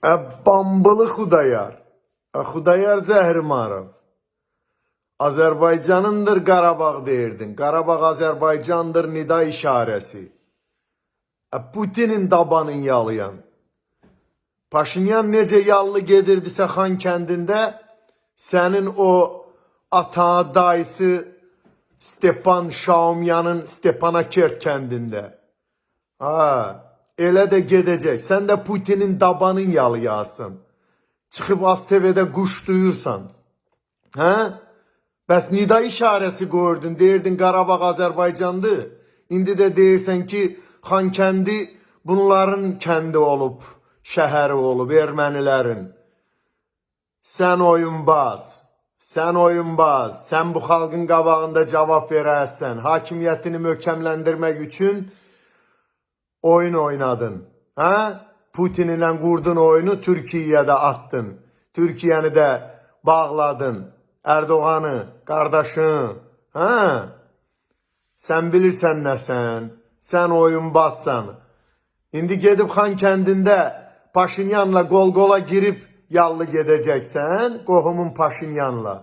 Bambılı Xudayar. Xudayar Zəhrimarov. Azərbaycanındır Qarabağ deyirdin. Qarabağ Azərbaycandır nida işarəsi. Putinin dabanın yalayan. Paşinyan necə yallı gedirdisə Xan kəndində, sənin o ata dayısı Stepan Şaumyanın Stepanakert kəndində. Elə də gedəcək. Sən də Putinin dabanın yalayasın. Çıxıb AzTV-də quş duyursan. Bəs nida işarəsi qoyurdun, deyirdin Qarabağ Azərbaycandır. İndi də deyirsən ki, Xankəndi bunların kəndi olub, şəhəri olub, ermənilərin. Sən oyunbaz, sən bu xalqın qabağında cavab verəsən. Hakimiyyətini möhkəmləndirmək üçün oyun oynadın. Putin ilə qurdun oyunu, Türkiyəyə də attın. Türkiyəni də bağladın. Erdoğan'ı, qardaşın. Sən bilirsən nəsən? Sən oyunbazsan. İndi gedib Xan kəndində Paşinyanla qol-qola girib yallı gedəcəksən, qohumun Paşinyanla.